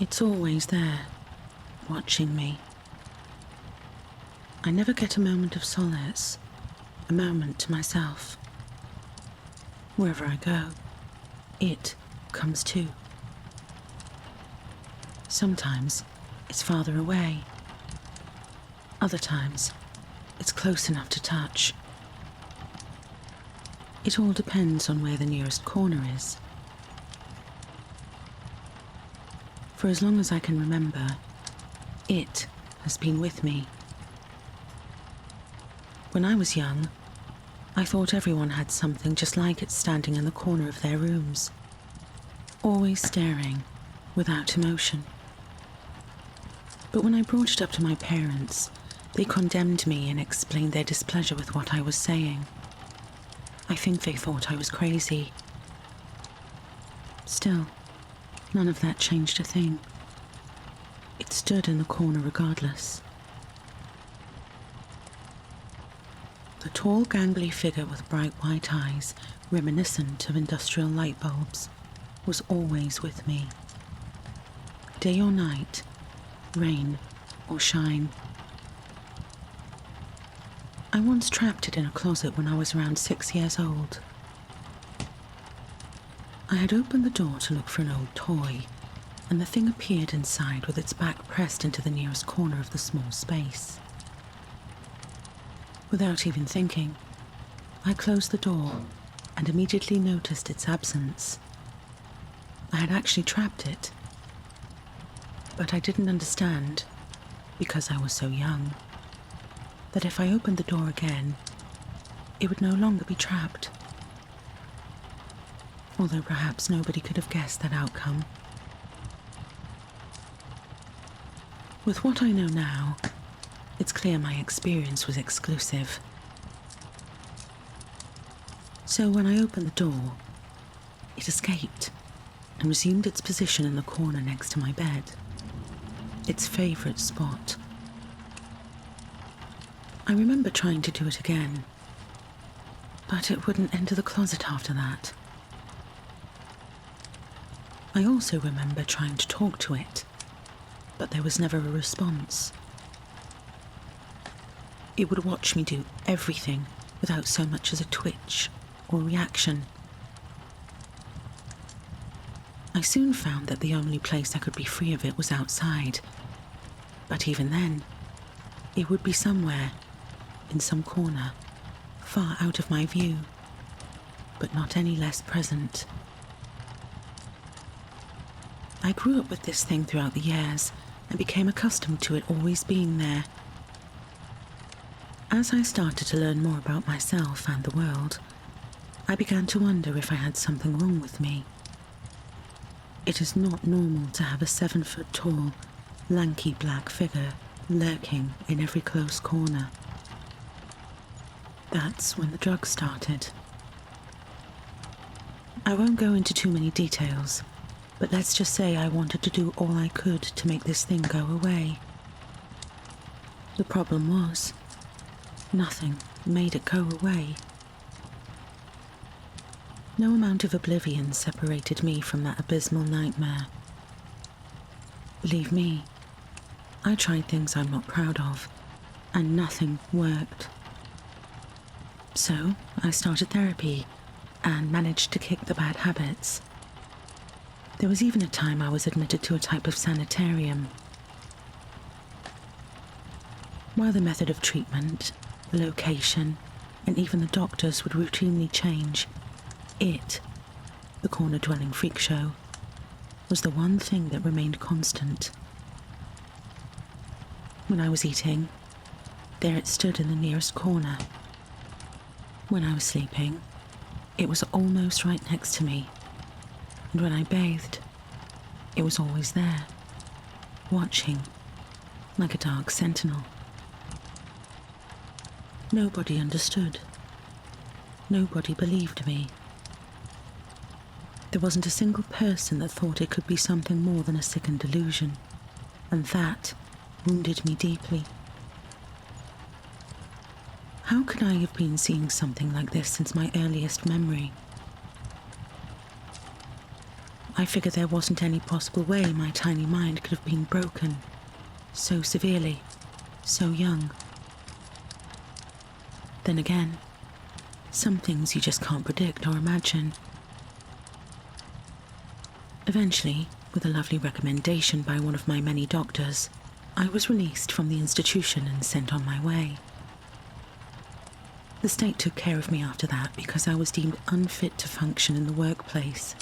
It's always there, watching me. I never get a moment of solace, a moment to myself. Wherever I go, it comes too. Sometimes it's farther away. Other times, it's close enough to touch. It all depends on where the nearest corner is. For as long as I can remember, it has been with me. When I was young, I thought everyone had something just like it standing in the corner of their rooms, always staring, without emotion. But when I brought it up to my parents, they condemned me and explained their displeasure with what I was saying. I think they thought I was crazy. Still, none of that changed a thing. It stood in the corner regardless. The tall, gangly figure with bright white eyes, reminiscent of industrial light bulbs, was always with me. Day or night, rain or shine. I once trapped it in a closet when I was around 6 years old. I had opened the door to look for an old toy, and the thing appeared inside with its back pressed into the nearest corner of the small space. Without even thinking, I closed the door and immediately noticed its absence. I had actually trapped it, but I didn't understand, because I was so young, that if I opened the door again, it would no longer be trapped. Although perhaps nobody could have guessed that outcome. With what I know now, it's clear my experience was exclusive. So when I opened the door, it escaped and resumed its position in the corner next to my bed, its favourite spot. I remember trying to do it again, but it wouldn't enter the closet after that. I also remember trying to talk to it, but there was never a response. It would watch me do everything without so much as a twitch or reaction. I soon found that the only place I could be free of it was outside, but even then, it would be somewhere, in some corner, far out of my view, but not any less present. I grew up with this thing throughout the years and became accustomed to it always being there. As I started to learn more about myself and the world, I began to wonder if I had something wrong with me. It is not normal to have a 7-foot-tall, lanky black figure lurking in every close corner. That's when the drugs started. I won't go into too many details, but let's just say I wanted to do all I could to make this thing go away. The problem was, nothing made it go away. No amount of oblivion separated me from that abysmal nightmare. Believe me, I tried things I'm not proud of, and nothing worked. So I started therapy and managed to kick the bad habits. There was even a time I was admitted to a type of sanitarium. While the method of treatment, the location, and even the doctors would routinely change, it, the corner-dwelling freak show, was the one thing that remained constant. When I was eating, there it stood in the nearest corner. When I was sleeping, it was almost right next to me. And when I bathed, it was always there, watching, like a dark sentinel. Nobody understood. Nobody believed me. There wasn't a single person that thought it could be something more than a sickened delusion, and that wounded me deeply. How could I have been seeing something like this since my earliest memory? I figured there wasn't any possible way my tiny mind could have been broken so severely, so young. Then again, some things you just can't predict or imagine. Eventually, with a lovely recommendation by one of my many doctors, I was released from the institution and sent on my way. The state took care of me after that because I was deemed unfit to function in the workplace.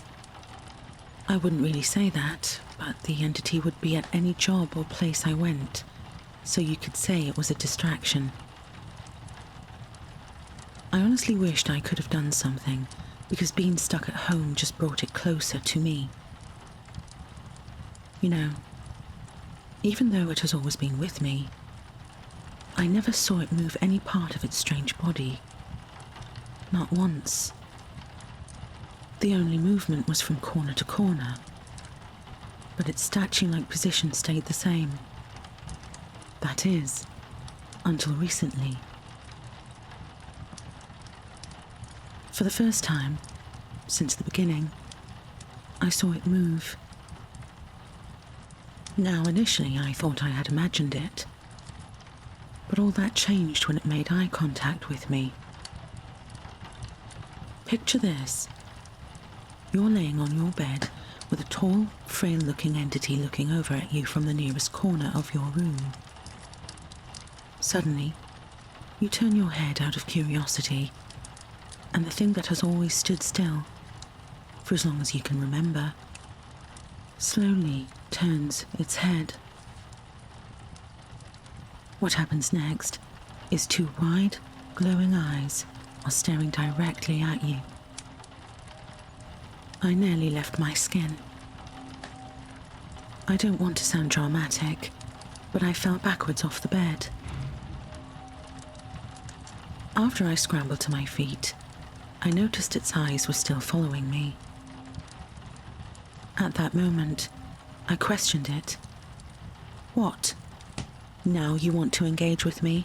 I wouldn't really say that, but the entity would be at any job or place I went, so you could say it was a distraction. I honestly wished I could have done something, because being stuck at home just brought it closer to me. You know, even though it has always been with me, I never saw it move any part of its strange body. Not once. The only movement was from corner to corner, but its statue-like position stayed the same. That is, until recently. For the first time, since the beginning, I saw it move. Now, initially, I thought I had imagined it, but all that changed when it made eye contact with me. Picture this. You're laying on your bed with a tall, frail-looking entity looking over at you from the nearest corner of your room. Suddenly, you turn your head out of curiosity, and the thing that has always stood still, for as long as you can remember, slowly turns its head. What happens next is two wide, glowing eyes are staring directly at you. I nearly left my skin. I don't want to sound dramatic, but I fell backwards off the bed. After I scrambled to my feet, I noticed its eyes were still following me. At that moment, I questioned it. What? Now you want to engage with me?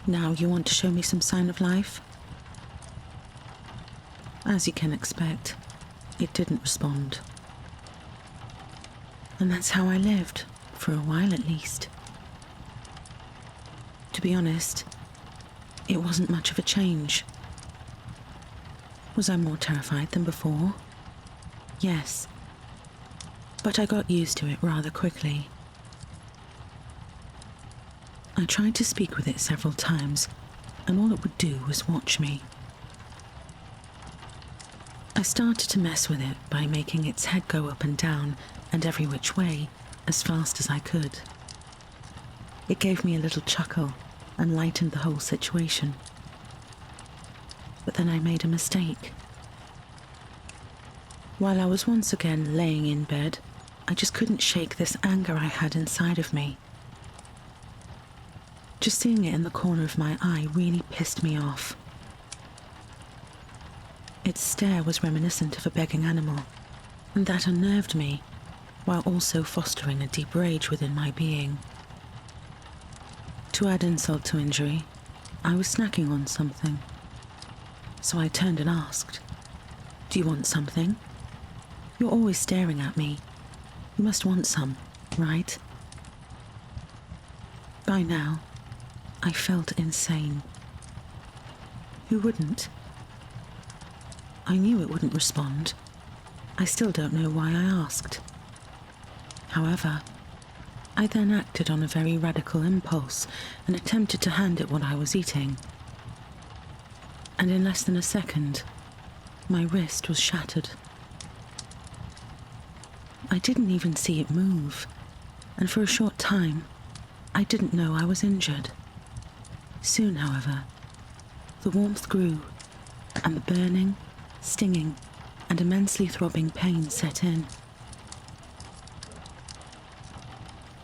Now you want to show me some sign of life? As you can expect, it didn't respond. And that's how I lived, for a while at least. To be honest, it wasn't much of a change. Was I more terrified than before? Yes. But I got used to it rather quickly. I tried to speak with it several times, and all it would do was watch me. I started to mess with it by making its head go up and down and every which way as fast as I could. It gave me a little chuckle and lightened the whole situation. But then I made a mistake. While I was once again laying in bed, I just couldn't shake this anger I had inside of me. Just seeing it in the corner of my eye really pissed me off. Its stare was reminiscent of a begging animal, and that unnerved me, while also fostering a deep rage within my being. To add insult to injury, I was snacking on something. So I turned and asked, "Do you want something? You're always staring at me. You must want some, right?" By now, I felt insane. Who wouldn't? I knew it wouldn't respond. I still don't know why I asked. However, I then acted on a very radical impulse and attempted to hand it what I was eating. And in less than a second, my wrist was shattered. I didn't even see it move, and for a short time, I didn't know I was injured. Soon, however, the warmth grew, and the burning, stinging, and immensely throbbing pain set in.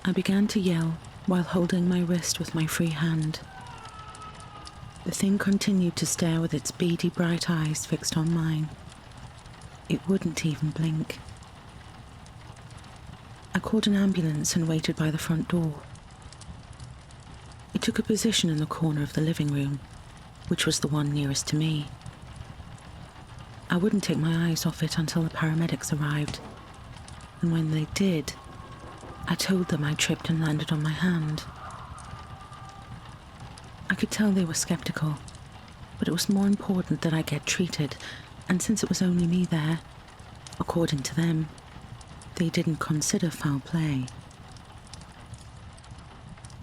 I began to yell while holding my wrist with my free hand. The thing continued to stare with its beady bright eyes fixed on mine. It wouldn't even blink. I called an ambulance and waited by the front door. It took a position in the corner of the living room, which was the one nearest to me. I wouldn't take my eyes off it until the paramedics arrived, and when they did, I told them I tripped and landed on my hand. I could tell they were skeptical, but it was more important that I get treated, and since it was only me there, according to them, they didn't consider foul play.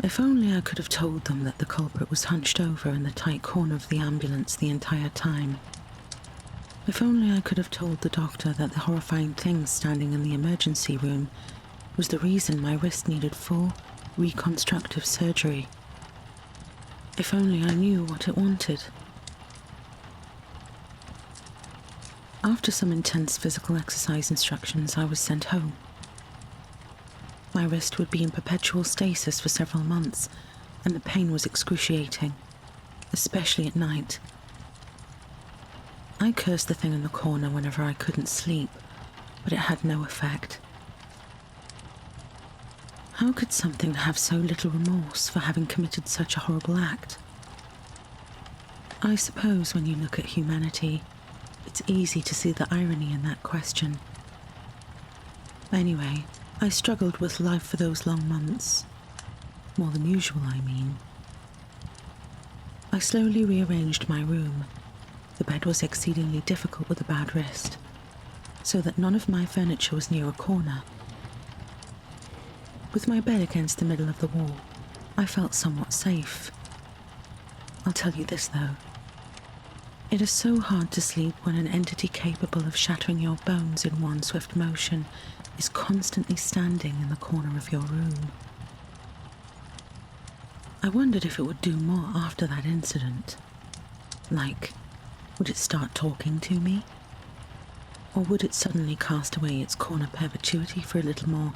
If only I could have told them that the culprit was hunched over in the tight corner of the ambulance the entire time. If only I could have told the doctor that the horrifying thing standing in the emergency room was the reason my wrist needed full, reconstructive surgery. If only I knew what it wanted. After some intense physical exercise instructions, I was sent home. My wrist would be in perpetual stasis for several months, and the pain was excruciating, especially at night. I cursed the thing in the corner whenever I couldn't sleep, but it had no effect. How could something have so little remorse for having committed such a horrible act? I suppose when you look at humanity, it's easy to see the irony in that question. Anyway, I struggled with life for those long months. More than usual, I mean. I slowly rearranged my room. The bed was exceedingly difficult with a bad wrist, so that none of my furniture was near a corner. With my bed against the middle of the wall, I felt somewhat safe. I'll tell you this though. It is so hard to sleep when an entity capable of shattering your bones in one swift motion is constantly standing in the corner of your room. I wondered if it would do more after that incident. Like, would it start talking to me? Or would it suddenly cast away its corner perpetuity for a little more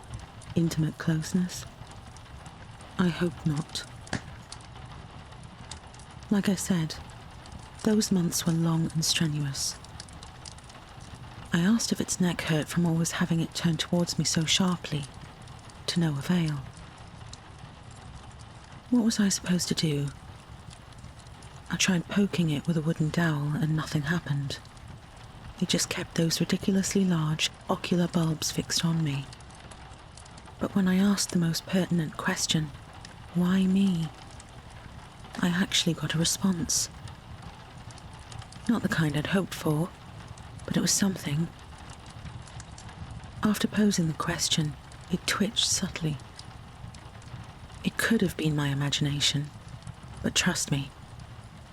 intimate closeness? I hope not. Like I said, those months were long and strenuous. I asked if its neck hurt from always having it turned towards me so sharply, to no avail. What was I supposed to do? I tried poking it with a wooden dowel and nothing happened. It just kept those ridiculously large ocular bulbs fixed on me. But when I asked the most pertinent question, why me? I actually got a response. Not the kind I'd hoped for, but it was something. After posing the question, it twitched subtly. It could have been my imagination, but trust me,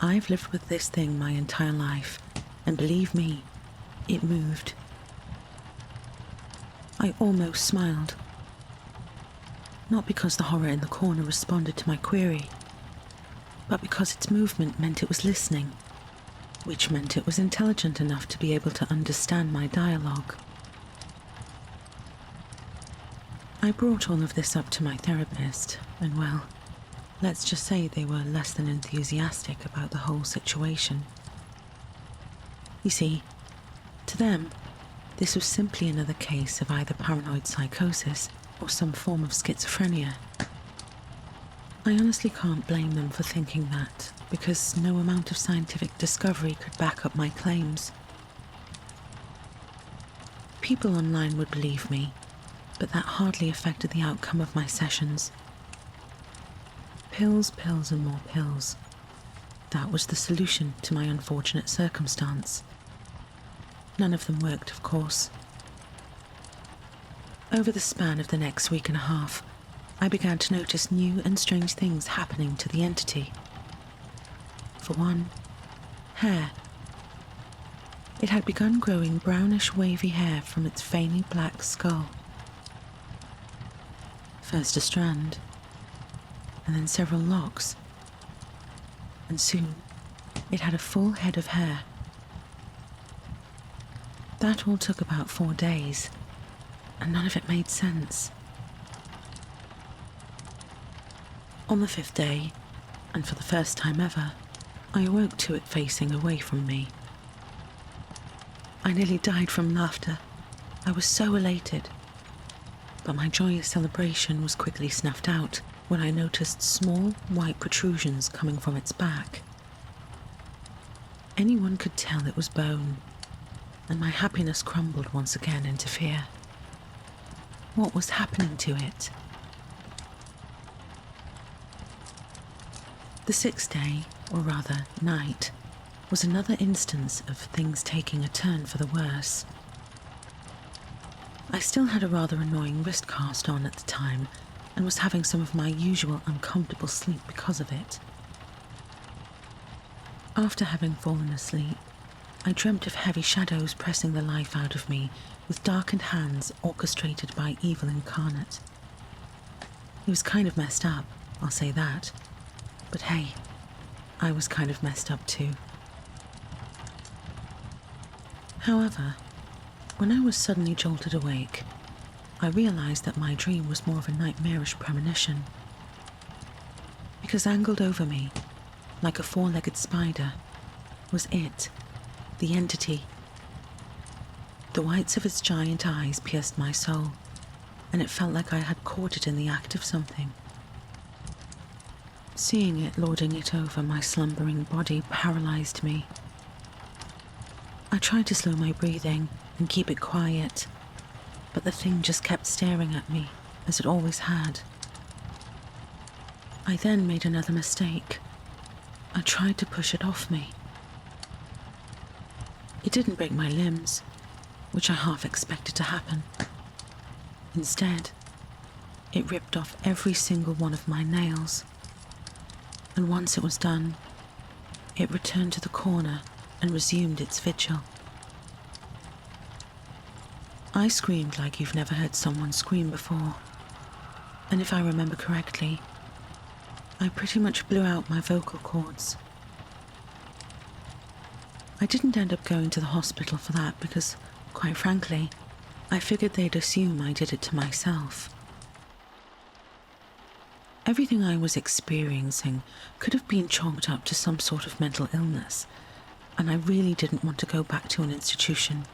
I've lived with this thing my entire life, and believe me, it moved. I almost smiled. Not because the horror in the corner responded to my query, but because its movement meant it was listening, which meant it was intelligent enough to be able to understand my dialogue. I brought all of this up to my therapist, and well, let's just say they were less than enthusiastic about the whole situation. You see, to them, this was simply another case of either paranoid psychosis or some form of schizophrenia. I honestly can't blame them for thinking that, because no amount of scientific discovery could back up my claims. People online would believe me, but that hardly affected the outcome of my sessions. Pills, pills, and more pills. That was the solution to my unfortunate circumstance. None of them worked, of course. Over the span of the next week and a half, I began to notice new and strange things happening to the entity. For one, hair. It had begun growing brownish wavy hair from its veiny black skull. First a strand, and then several locks, and soon it had a full head of hair. That all took about 4 days, and none of it made sense. On the 5th day, and for the first time ever, I awoke to it facing away from me. I nearly died from laughter. I was so elated. But my joyous celebration was quickly snuffed out when I noticed small white protrusions coming from its back. Anyone could tell it was bone, and my happiness crumbled once again into fear. what was happening to it. The sixth day, or rather night, was another instance of things taking a turn for the worse. I still had a rather annoying wrist cast on at the time and was having some of my usual uncomfortable sleep because of it. After having fallen asleep, I dreamt of heavy shadows pressing the life out of me with darkened hands orchestrated by evil incarnate. It was kind of messed up, I'll say that. But hey, I was kind of messed up too. However, when I was suddenly jolted awake, I realized that my dream was more of a nightmarish premonition. Because angled over me, like a four-legged spider, was it, the entity. The whites of its giant eyes pierced my soul, and it felt like I had caught it in the act of something. Seeing it lording it over my slumbering body paralyzed me. I tried to slow my breathing and keep it quiet, but the thing just kept staring at me, as it always had. I then made another mistake. I tried to push it off me. It didn't break my limbs, which I half expected to happen. Instead, it ripped off every single one of my nails. And once it was done, it returned to the corner and resumed its vigil. I screamed like you've never heard someone scream before, and if I remember correctly, I pretty much blew out my vocal cords. I didn't end up going to the hospital for that because, quite frankly, I figured they'd assume I did it to myself. Everything I was experiencing could have been chalked up to some sort of mental illness, and I really didn't want to go back to an institution.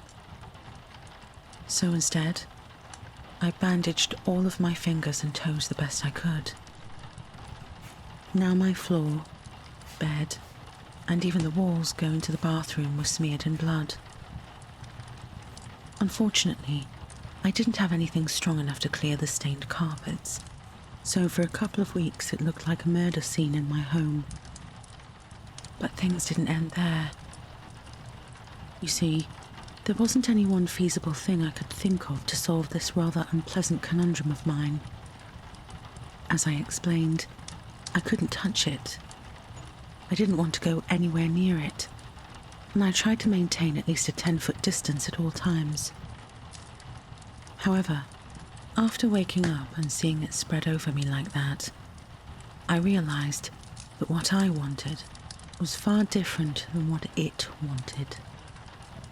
So instead, I bandaged all of my fingers and toes the best I could. Now my floor, bed, and even the walls going to the bathroom were smeared in blood. Unfortunately, I didn't have anything strong enough to clear the stained carpets, so for a couple of weeks it looked like a murder scene in my home. But things didn't end there. You see, there wasn't any one feasible thing I could think of to solve this rather unpleasant conundrum of mine. As I explained, I couldn't touch it. I didn't want to go anywhere near it, and I tried to maintain at least a 10-foot distance at all times. However, after waking up and seeing it spread over me like that, I realized that what I wanted was far different than what it wanted.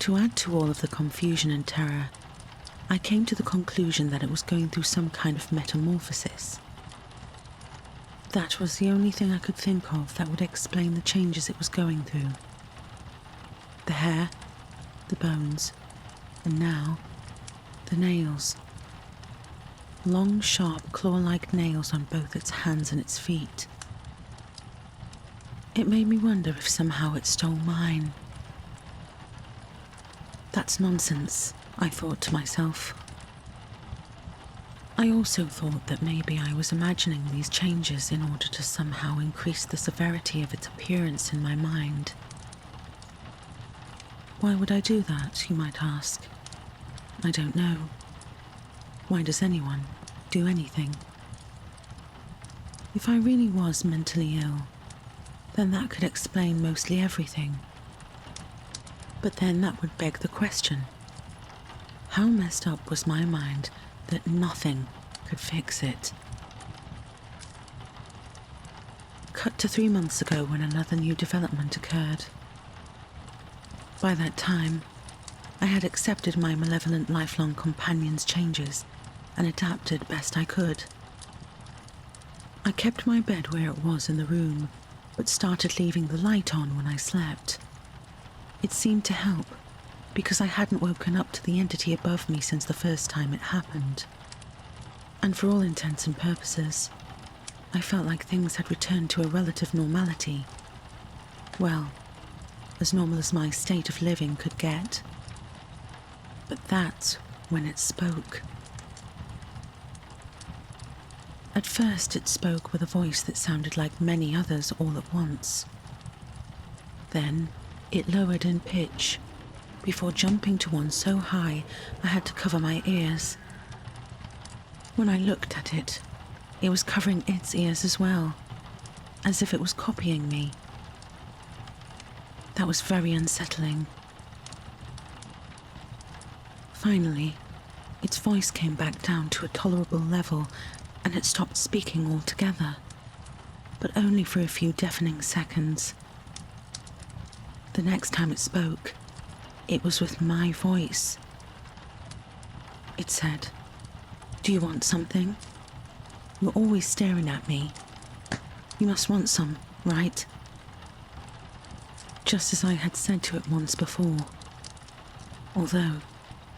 To add to all of the confusion and terror, I came to the conclusion that it was going through some kind of metamorphosis. That was the only thing I could think of that would explain the changes it was going through. The hair, the bones, and now, the nails. Long, sharp, claw-like nails on both its hands and its feet. It made me wonder if somehow it stole mine. That's nonsense, I thought to myself. I also thought that maybe I was imagining these changes in order to somehow increase the severity of its appearance in my mind. Why would I do that, you might ask? I don't know. Why does anyone do anything? If I really was mentally ill, then that could explain mostly everything. But then that would beg the question, how messed up was my mind that nothing could fix it? Cut to 3 months ago when another new development occurred. By that time, I had accepted my malevolent lifelong companion's changes and adapted best I could. I kept my bed where it was in the room, but started leaving the light on when I slept. It seemed to help, because I hadn't woken up to the entity above me since the first time it happened. And for all intents and purposes, I felt like things had returned to a relative normality. Well, as normal as my state of living could get. But that's when it spoke. At first it spoke with a voice that sounded like many others all at once. Then it lowered in pitch, before jumping to one so high I had to cover my ears. When I looked at it, it was covering its ears as well, as if it was copying me. That was very unsettling. Finally, its voice came back down to a tolerable level and it stopped speaking altogether, but only for a few deafening seconds. The next time it spoke, it was with my voice. It said, "Do you want something? You're always staring at me. You must want some, right?" Just as I had said to it once before. Although,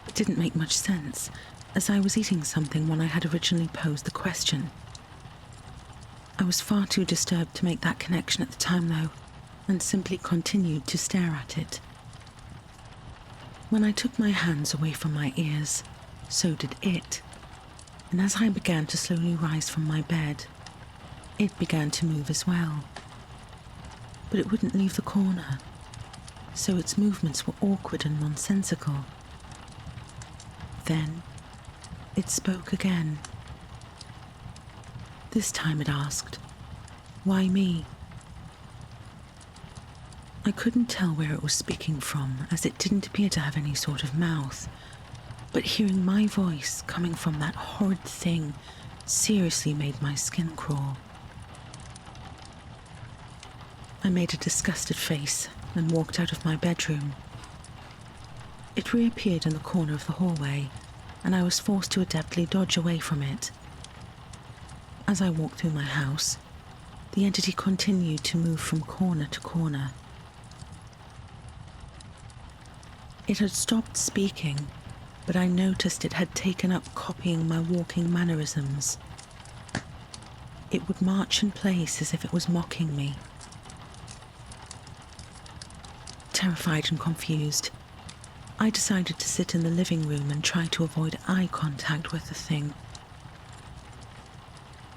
it didn't make much sense, as I was eating something when I had originally posed the question. I was far too disturbed to make that connection at the time though, and simply continued to stare at it. When I took my hands away from my ears, so did it, and as I began to slowly rise from my bed, it began to move as well. But it wouldn't leave the corner, so its movements were awkward and nonsensical. Then, it spoke again. This time it asked, "Why me?" I couldn't tell where it was speaking from, as it didn't appear to have any sort of mouth, but hearing my voice coming from that horrid thing seriously made my skin crawl. I made a disgusted face and walked out of my bedroom. It reappeared in the corner of the hallway, and I was forced to adeptly dodge away from it. As I walked through my house, the entity continued to move from corner to corner. It had stopped speaking, but I noticed it had taken up copying my walking mannerisms. It would march in place as if it was mocking me. Terrified and confused, I decided to sit in the living room and try to avoid eye contact with the thing.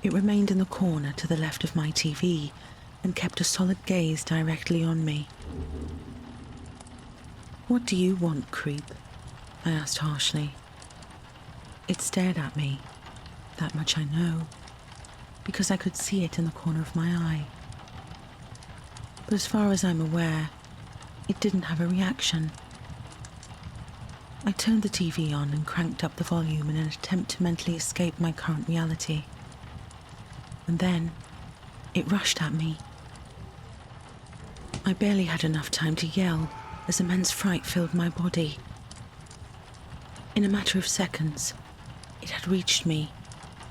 It remained in the corner to the left of my TV and kept a solid gaze directly on me. "What do you want, creep?" I asked harshly. It stared at me, that much I know, because I could see it in the corner of my eye. But as far as I'm aware, it didn't have a reaction. I turned the TV on and cranked up the volume in an attempt to mentally escape my current reality. And then, it rushed at me. I barely had enough time to yell as immense fright filled my body. In a matter of seconds, it had reached me,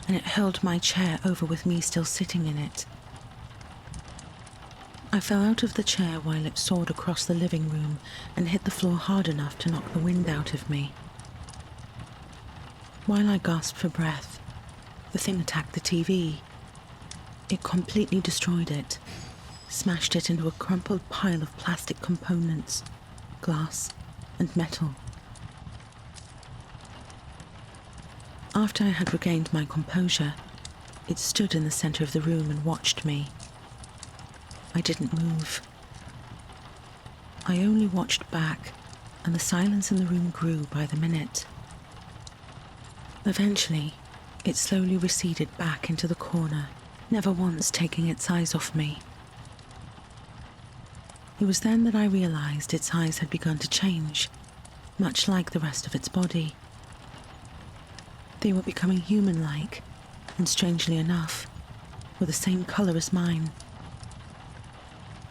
and it hurled my chair over with me still sitting in it. I fell out of the chair while it soared across the living room and hit the floor hard enough to knock the wind out of me. While I gasped for breath, the thing attacked the TV. It completely destroyed it, smashed it into a crumpled pile of plastic components, glass and metal. After I had regained my composure, it stood in the center of the room and watched me. I didn't move. I only watched back, and the silence in the room grew by the minute. Eventually, it slowly receded back into the corner, never once taking its eyes off me. It was then that I realized its eyes had begun to change, much like the rest of its body. They were becoming human-like, and strangely enough, were the same color as mine.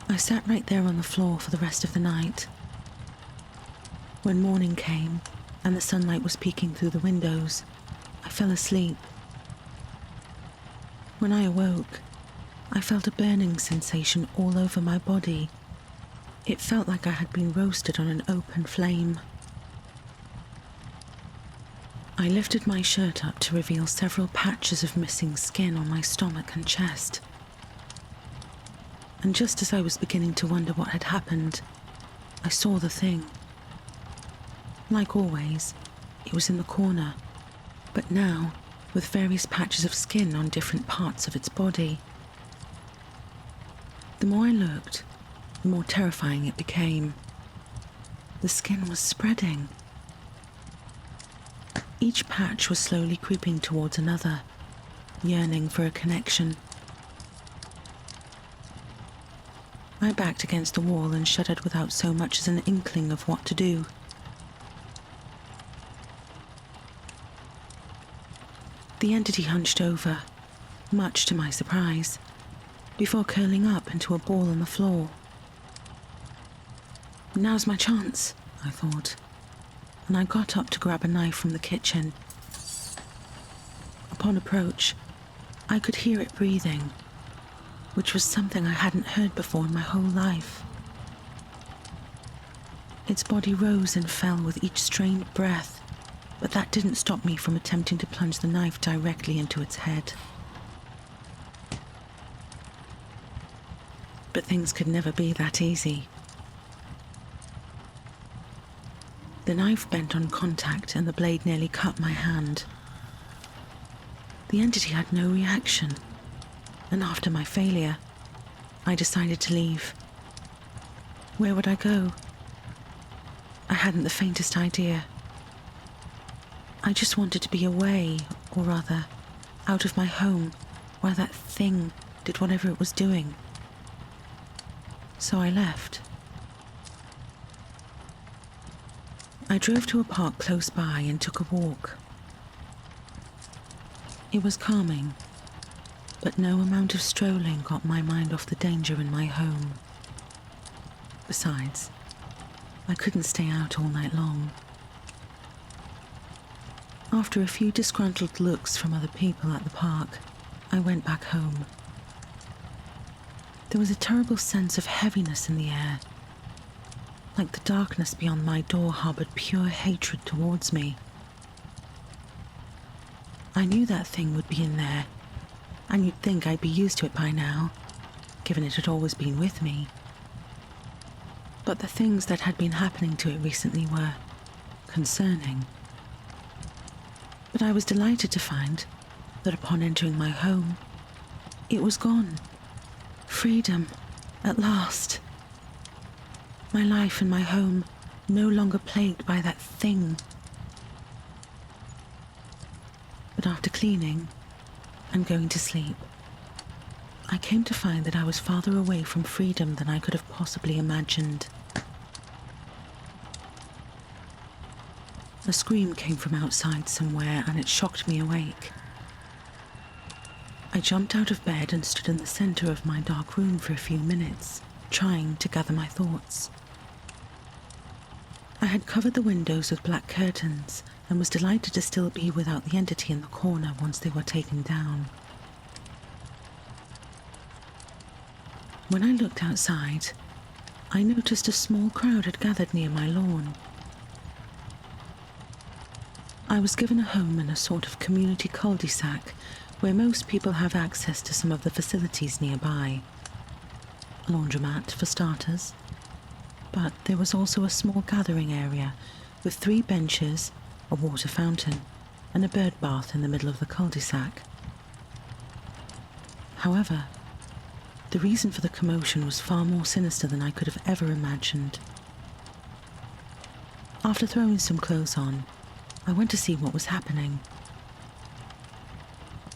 I sat right there on the floor for the rest of the night. When morning came, and the sunlight was peeking through the windows, I fell asleep. When I awoke, I felt a burning sensation all over my body. It felt like I had been roasted on an open flame. I lifted my shirt up to reveal several patches of missing skin on my stomach and chest. And just as I was beginning to wonder what had happened, I saw the thing. Like always, it was in the corner, but now with various patches of skin on different parts of its body. The more I looked, the more terrifying it became. The skin was spreading. Each patch was slowly creeping towards another, yearning for a connection. I backed against the wall and shuddered without so much as an inkling of what to do. The entity hunched over, much to my surprise, before curling up into a ball on the floor. Now's my chance, I thought, and I got up to grab a knife from the kitchen. Upon approach, I could hear it breathing, which was something I hadn't heard before in my whole life. Its body rose and fell with each strained breath, but that didn't stop me from attempting to plunge the knife directly into its head. But things could never be that easy. The knife bent on contact and the blade nearly cut my hand. The entity had no reaction, and after my failure, I decided to leave. Where would I go? I hadn't the faintest idea. I just wanted to be away, or rather, out of my home, while that thing did whatever it was doing. So I left. I drove to a park close by and took a walk. It was calming, but no amount of strolling got my mind off the danger in my home. Besides, I couldn't stay out all night long. After a few disgruntled looks from other people at the park, I went back home. There was a terrible sense of heaviness in the air, like the darkness beyond my door harbored pure hatred towards me. I knew that thing would be in there, and you'd think I'd be used to it by now, given it had always been with me. But the things that had been happening to it recently were concerning. But I was delighted to find that upon entering my home, it was gone. Freedom, at last. My life and my home no longer plagued by that thing. But after cleaning and going to sleep, I came to find that I was farther away from freedom than I could have possibly imagined. A scream came from outside somewhere, and it shocked me awake. I jumped out of bed and stood in the center of my dark room for a few minutes, trying to gather my thoughts. I had covered the windows with black curtains and was delighted to still be without the entity in the corner once they were taken down. When I looked outside, I noticed a small crowd had gathered near my lawn. I was given a home in a sort of community cul-de-sac where most people have access to some of the facilities nearby. A laundromat, for starters, but there was also a small gathering area with 3 benches, a water fountain, and a bird bath in the middle of the cul-de-sac. However, the reason for the commotion was far more sinister than I could have ever imagined. After throwing some clothes on, I went to see what was happening.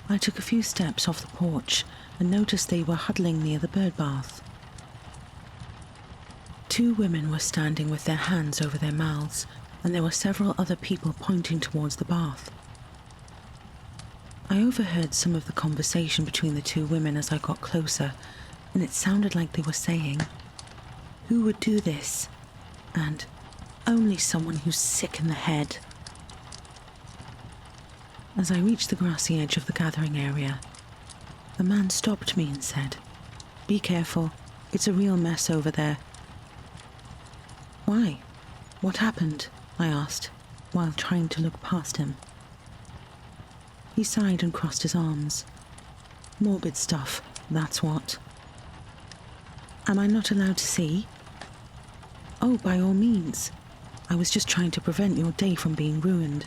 I took a few steps off the porch and noticed they were huddling near the bird bath. 2 women were standing with their hands over their mouths, and there were several other people pointing towards the bath. I overheard some of the conversation between the 2 women as I got closer, and it sounded like they were saying, "Who would do this?" and "Only someone who's sick in the head." As I reached the grassy edge of the gathering area, the man stopped me and said, "Be careful, it's a real mess over there." "Why? What happened?" I asked, while trying to look past him. He sighed and crossed his arms. "Morbid stuff, that's what." "Am I not allowed to see?" "Oh, by all means. I was just trying to prevent your day from being ruined."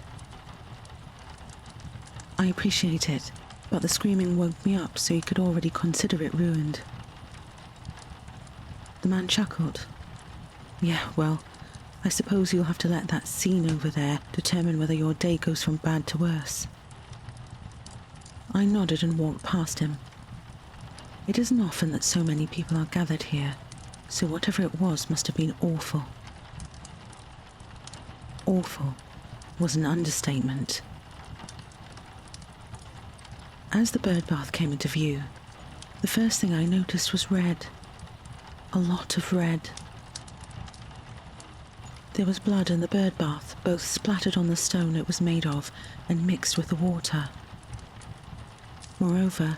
I appreciate it, but the screaming woke me up, so you could already consider it ruined. The man chuckled. Yeah, well, I suppose you'll have to let that scene over there determine whether your day goes from bad to worse. I nodded and walked past him. It isn't often that so many people are gathered here, so whatever it was must have been awful. Awful was an understatement. As the bird bath came into view, the first thing I noticed was red. A lot of red. There was blood in the bird bath, both splattered on the stone it was made of and mixed with the water. Moreover,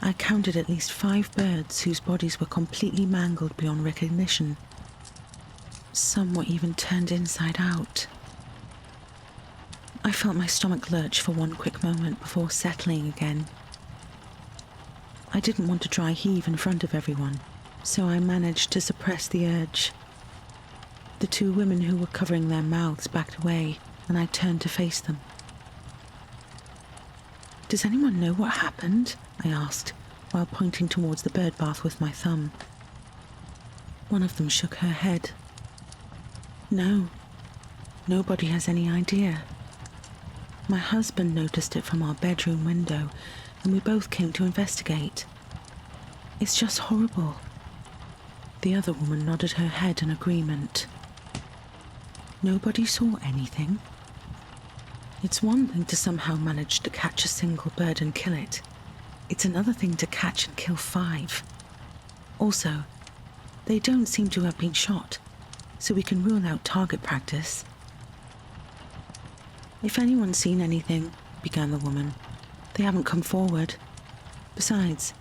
I counted at least 5 birds whose bodies were completely mangled beyond recognition. Some were even turned inside out. I felt my stomach lurch for one quick moment before settling again. I didn't want to dry heave in front of everyone, so I managed to suppress the urge. The 2 women who were covering their mouths backed away, and I turned to face them. Does anyone know what happened? I asked, while pointing towards the bird bath with my thumb. One of them shook her head. No, nobody has any idea. My husband noticed it from our bedroom window, and we both came to investigate. It's just horrible. The other woman nodded her head in agreement. Nobody saw anything. It's one thing to somehow manage to catch a single bird and kill it. It's another thing to catch and kill 5. Also, they don't seem to have been shot, so we can rule out target practice. If anyone's seen anything, began the woman, they haven't come forward. Besides,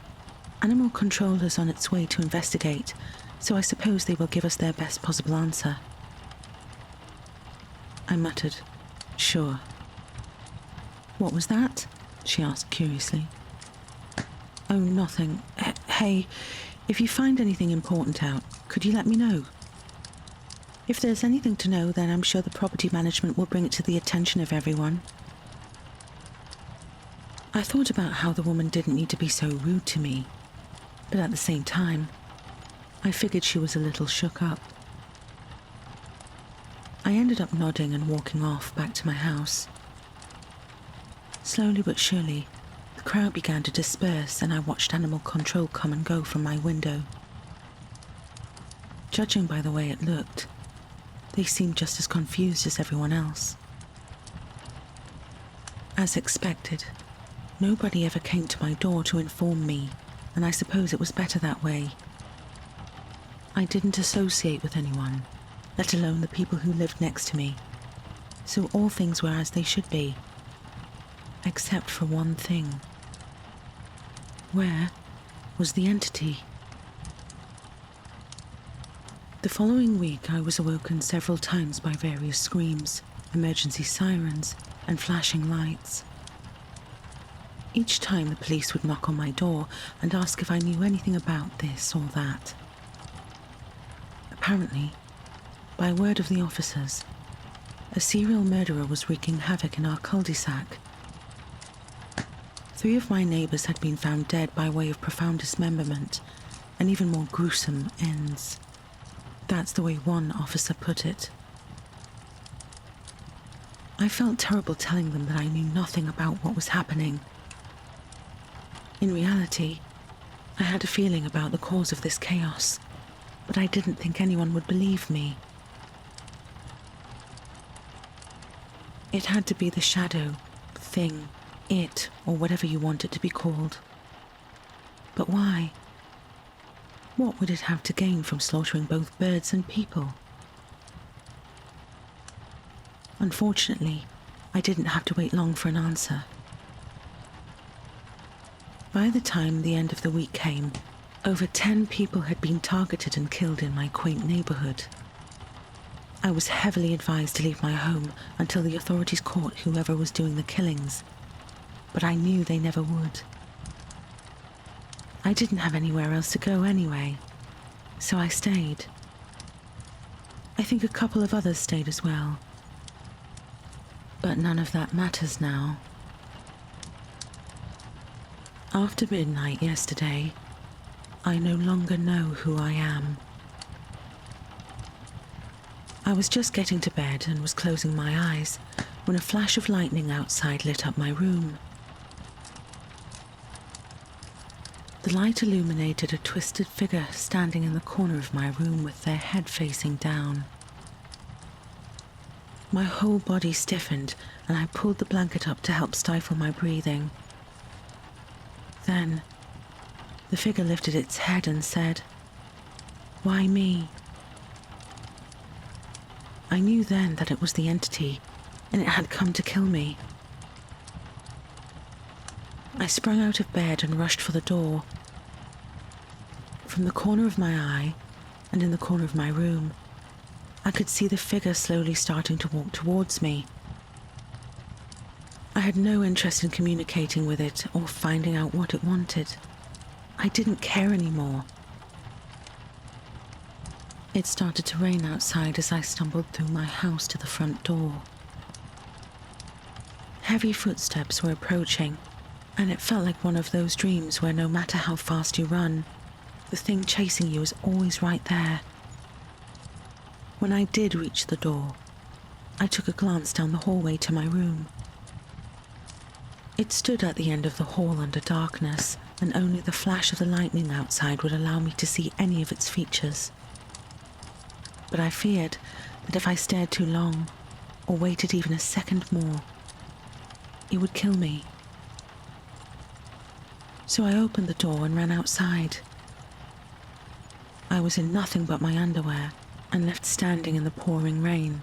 animal control is on its way to investigate, so I suppose they will give us their best possible answer. I muttered, sure. What was that? She asked curiously. Oh, nothing. Hey, if you find anything important out, could you let me know? If there's anything to know, then I'm sure the property management will bring it to the attention of everyone. I thought about how the woman didn't need to be so rude to me, but at the same time, I figured she was a little shook up. I ended up nodding and walking off back to my house. Slowly but surely, the crowd began to disperse and I watched animal control come and go from my window. Judging by the way it looked, they seemed just as confused as everyone else. As expected, nobody ever came to my door to inform me, and I suppose it was better that way. I didn't associate with anyone, let alone the people who lived next to me, so all things were as they should be. Except for one thing. Where was the entity? The following week I was awoken several times by various screams, emergency sirens, and flashing lights. Each time the police would knock on my door and ask if I knew anything about this or that. Apparently, by word of the officers, a serial murderer was wreaking havoc in our cul-de-sac. 3 of my neighbours had been found dead by way of profound dismemberment and even more gruesome ends. That's the way one officer put it. I felt terrible telling them that I knew nothing about what was happening. In reality, I had a feeling about the cause of this chaos, but I didn't think anyone would believe me. It had to be the shadow, thing, it, or whatever you want it to be called. But why? What would it have to gain from slaughtering both birds and people? Unfortunately, I didn't have to wait long for an answer. By the time the end of the week came, over 10 people had been targeted and killed in my quaint neighbourhood. I was heavily advised to leave my home until the authorities caught whoever was doing the killings, but I knew they never would. I didn't have anywhere else to go anyway, so I stayed. I think a couple of others stayed as well. But none of that matters now. After midnight yesterday, I no longer know who I am. I was just getting to bed and was closing my eyes when a flash of lightning outside lit up my room. The light illuminated a twisted figure standing in the corner of my room with their head facing down. My whole body stiffened and I pulled the blanket up to help stifle my breathing. Then, the figure lifted its head and said, "Why me?" I knew then that it was the entity, and it had come to kill me. I sprung out of bed and rushed for the door. From the corner of my eye, and in the corner of my room, I could see the figure slowly starting to walk towards me. I had no interest in communicating with it or finding out what it wanted. I didn't care anymore. It started to rain outside as I stumbled through my house to the front door. Heavy footsteps were approaching, and it felt like one of those dreams where no matter how fast you run, the thing chasing you is always right there. When I did reach the door, I took a glance down the hallway to my room. It stood at the end of the hall under darkness, and only the flash of the lightning outside would allow me to see any of its features. But I feared that if I stared too long, or waited even a second more, it would kill me. So I opened the door and ran outside. I was in nothing but my underwear and left standing in the pouring rain.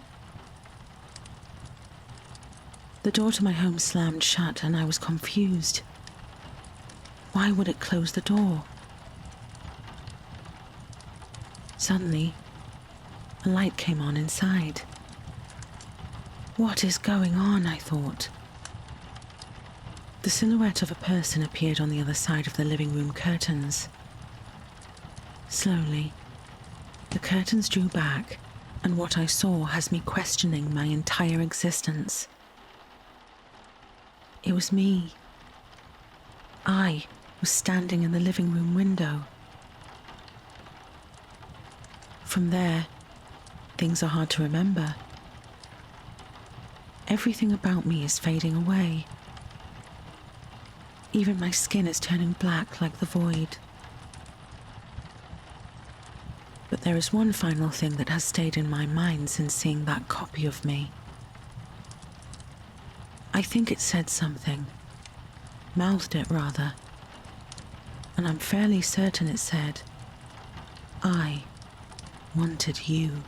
The door to my home slammed shut and I was confused. Why would it close the door? Suddenly, a light came on inside. What is going on? I thought. The silhouette of a person appeared on the other side of the living room curtains. Slowly, the curtains drew back, and what I saw has me questioning my entire existence. It was me. I was standing in the living room window. From there, things are hard to remember. Everything about me is fading away. Even my skin is turning black like the void. But there is one final thing that has stayed in my mind since seeing that copy of me. I think it said something, mouthed it rather, and I'm fairly certain it said, "I wanted you."